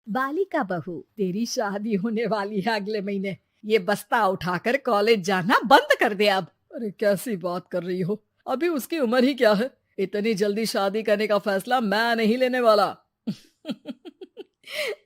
बालिका बहू, तेरी शादी होने वाली है अगले महीने। ये बस्ता उठाकर कॉलेज जाना बंद कर दे अब। अरे कैसी बात कर रही हो, अभी उसकी उम्र ही क्या है। इतनी जल्दी शादी करने का फैसला मैं नहीं लेने वाला।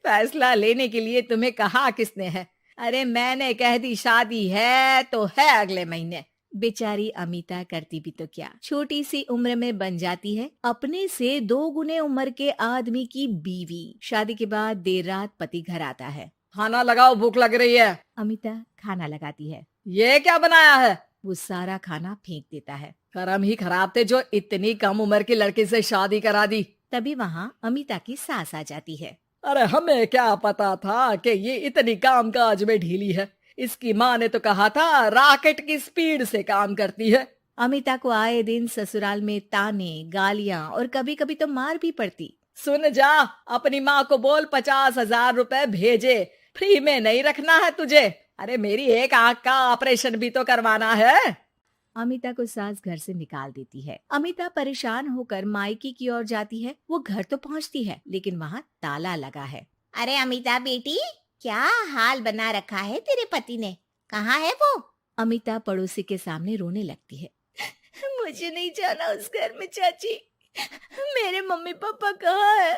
फैसला लेने के लिए तुम्हें कहा किसने है? अरे मैंने कह दी शादी है तो है अगले महीने। बेचारी अमिता करती भी तो क्या, छोटी सी उम्र में बन जाती है अपने से 2 गुने उम्र के आदमी की बीवी। शादी के बाद देर रात पति घर आता है। खाना लगाओ, भूख लग रही है। अमिता खाना लगाती है। ये क्या बनाया है? वो सारा खाना फेंक देता है। कर्म ही खराब थे जो इतनी कम उम्र के लड़के से शादी करा दी। तभी वहाँ अमिता की सास आ जाती है। अरे हमें क्या पता था कि ये इतनी कामकाज में ढीली है। इसकी माँ ने तो कहा था रॉकेट की स्पीड से काम करती है। अमिता को आए दिन ससुराल में ताने, गालियां और कभी कभी तो मार भी पड़ती। सुन जा, अपनी माँ को बोल 50,000 रुपए भेजे, फ्री में नहीं रखना है तुझे। अरे मेरी एक आंख का ऑपरेशन भी तो करवाना है। अमिता को सास घर से निकाल देती है। अमिता परेशान होकर मायके की ओर जाती है। वो घर तो पहुंचती है लेकिन वहाँ ताला लगा है। अरे अमिता बेटी, क्या हाल बना रखा है तेरे पति ने? कहाँ है वो? अमिता पड़ोसी के सामने रोने लगती है। मुझे नहीं जाना उस घर में चाची। मेरे मम्मी पापा कहाँ है?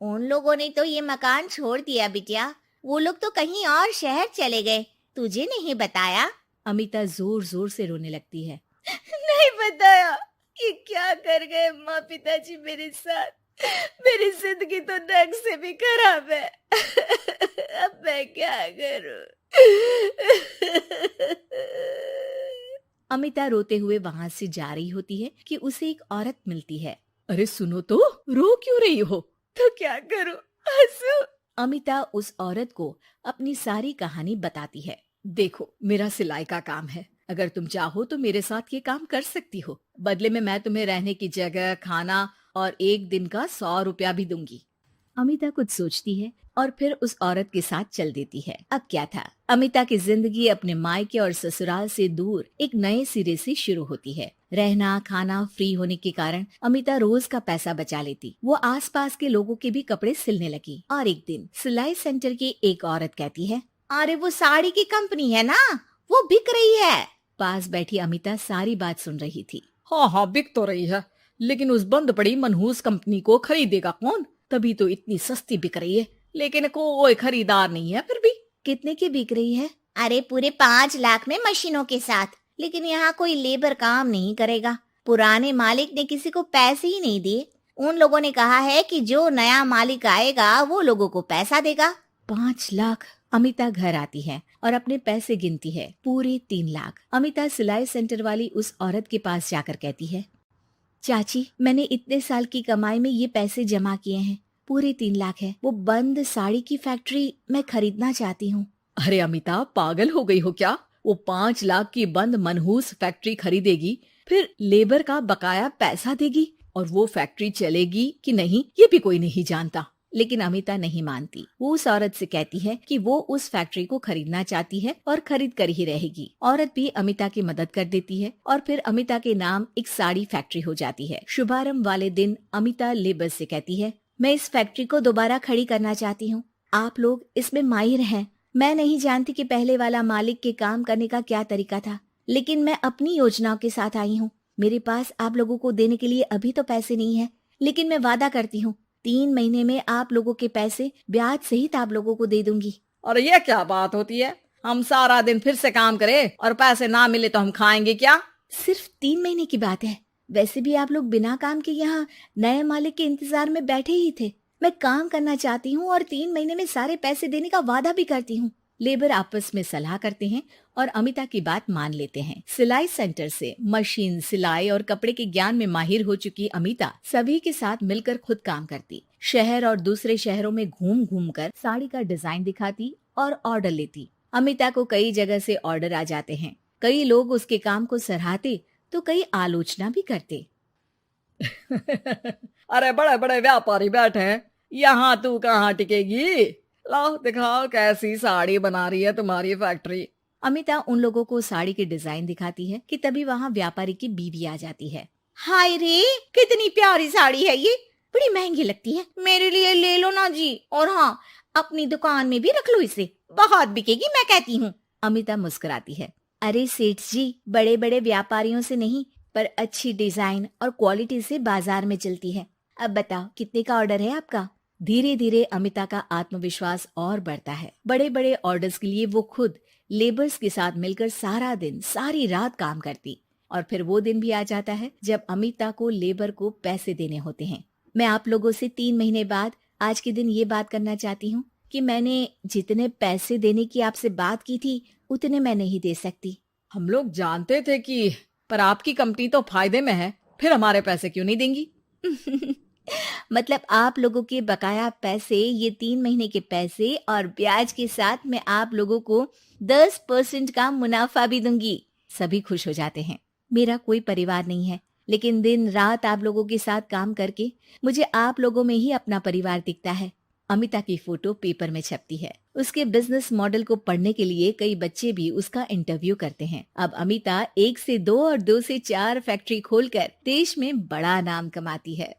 उन लोगों ने तो ये मकान छोड़ दिया बिटिया। वो लोग तो कहीं और शहर चले गए। तुझे नहीं बताया? अमिता जोर जोर से रोने लगती है। नहीं बताया? ये क्या कर गए माँ पिताजी मेरे साथ? मेरी जिंदगी तो ढंग से भी खराब है। अब मैं क्या करूं? अमिता रोते हुए वहाँ से जा रही होती है कि उसे एक औरत मिलती है। अरे सुनो तो, रो क्यों रही हो? तो क्या करूं? हंसू? अमिता उस औरत को अपनी सारी कहानी बताती है। देखो, मेरा सिलाई का काम है। अगर तुम चाहो तो मेरे साथ ये काम कर सकती हो। बदले में मैं तुम्हें रहने की जगह, खाना और 1 दिन का 100 रुपया भी दूंगी। अमिता कुछ सोचती है और फिर उस औरत के साथ चल देती है। अब क्या था, अमिता की जिंदगी अपने मायके और ससुराल से दूर एक नए सिरे से शुरू होती है। रहना खाना फ्री होने के कारण अमिता रोज का पैसा बचा लेती। वो आसपास के लोगों के भी कपड़े सिलने लगी। और एक दिन सिलाई सेंटर की एक औरत कहती है, अरे वो साड़ी की कंपनी है ना, वो बिक रही है। पास बैठी अमिता सारी बात सुन रही थी। हाँ हाँ, बिक तो रही है, लेकिन उस बंद पड़ी मनहूस कंपनी को खरीदेगा कौन? तभी तो इतनी सस्ती बिक रही है, लेकिन कोई खरीदार नहीं है। फिर भी कितने की बिक रही है? अरे पूरे 5 लाख में मशीनों के साथ। लेकिन यहाँ कोई लेबर काम नहीं करेगा। पुराने मालिक ने किसी को पैसे ही नहीं दिए। उन लोगों ने कहा है कि जो नया मालिक आएगा वो लोगों को पैसा देगा। 5 लाख। अमिता घर आती है और अपने पैसे गिनती है। पूरे 3 लाख। अमिता सिलाई सेंटर वाली उस औरत के पास जाकर कहती है, चाची, मैंने इतने साल की कमाई में ये पैसे जमा किए हैं। पूरे 3 लाख है। वो बंद साड़ी की फैक्ट्री मैं खरीदना चाहती हूँ। अरे अमिता, पागल हो गई हो क्या? वो 5 लाख की बंद मनहूस फैक्ट्री खरीदेगी, फिर लेबर का बकाया पैसा देगी, और वो फैक्ट्री चलेगी कि नहीं ये भी कोई नहीं जानता। लेकिन अमिता नहीं मानती। वो उस औरत से कहती है कि वो उस फैक्ट्री को खरीदना चाहती है और खरीद कर ही रहेगी। औरत भी अमिता की मदद कर देती है और फिर अमिता के नाम एक साड़ी फैक्ट्री हो जाती है। शुभारंभ वाले दिन अमिता लेबर से कहती है, मैं इस फैक्ट्री को दोबारा खड़ी करना चाहती हूँ। आप लोग इसमें माहिर हैं। मैं नहीं जानती कि पहले वाला मालिक के काम करने का क्या तरीका था, लेकिन मैं अपनी योजनाओं के साथ आई हूँ। मेरे पास आप लोगों को देने के लिए अभी तो पैसे नहीं है, लेकिन मैं वादा करती हूँ 3 महीने में आप लोगों के पैसे ब्याज सहित आप लोगों को दे दूंगी। और ये क्या बात होती है? हम सारा दिन फिर से काम करें और पैसे ना मिले तो हम खाएंगे क्या? सिर्फ 3 महीने की बात है। वैसे भी आप लोग बिना काम के यहाँ नए मालिक के इंतजार में बैठे ही थे। मैं काम करना चाहती हूँ और 3 महीने में सारे पैसे देने का वादा भी करती हूँ। लेबर आपस में सलाह करते हैं और अमिता की बात मान लेते हैं। सिलाई सेंटर से मशीन, सिलाई और कपड़े के ज्ञान में माहिर हो चुकी अमिता सभी के साथ मिलकर खुद काम करती। शहर और दूसरे शहरों में घूम घूम कर साड़ी का डिजाइन दिखाती और ऑर्डर लेती। अमिता को कई जगह से ऑर्डर आ जाते हैं। कई लोग उसके काम को सराहते तो कई आलोचना भी करते। अरे बड़े बड़े व्यापारी बैठे हैं, यहाँ तू कहाँ टिकेगी? लाओ दिखाओ कैसी साड़ी बना रही है तुम्हारी फैक्ट्री। अमिता उन लोगों को साड़ी के डिजाइन दिखाती है कि तभी वहाँ व्यापारी की बीवी आ जाती है। हाय रे, कितनी प्यारी साड़ी है ये। बड़ी महंगी लगती है, मेरे लिए ले लो ना जी। और हाँ, अपनी दुकान में भी रख लो इसे, बहुत बिकेगी मैं कहती हूँ। अमिता मुस्कुराती है। अरे सेठ जी, बड़े बड़े व्यापारियों से नहीं, पर अच्छी डिजाइन और क्वालिटी से बाजार में चलती है। अब बताओ कितने का ऑर्डर है आपका? धीरे धीरे अमिता का आत्मविश्वास और बढ़ता है। बड़े बड़े ऑर्डर्स के लिए वो खुद लेबर्स के साथ मिलकर सारा दिन सारी रात काम करती। और फिर वो दिन भी आ जाता है जब अमिता को लेबर को पैसे देने होते हैं। मैं आप लोगों से 3 महीने बाद आज के दिन ये बात करना चाहती हूँ कि मैंने जितने पैसे देने की आपसे बात की थी उतने मैं नहीं दे सकती। हम लोग जानते थे कि पर आपकी कंपनी तो फायदे में है, फिर हमारे पैसे क्यों नहीं देंगी? मतलब आप लोगों के बकाया पैसे, ये 3 महीने के पैसे और ब्याज के साथ मैं आप लोगों को 10% का मुनाफा भी दूंगी। सभी खुश हो जाते हैं। मेरा कोई परिवार नहीं है, लेकिन दिन रात आप लोगों के साथ काम करके मुझे आप लोगों में ही अपना परिवार दिखता है। अमिता की फोटो पेपर में छपती है। उसके बिजनेस मॉडल को पढ़ने के लिए कई बच्चे भी उसका इंटरव्यू करते हैं। अब अमिता 1 से 2 और 2 से 4 फैक्ट्री खोलकर देश में बड़ा नाम कमाती है।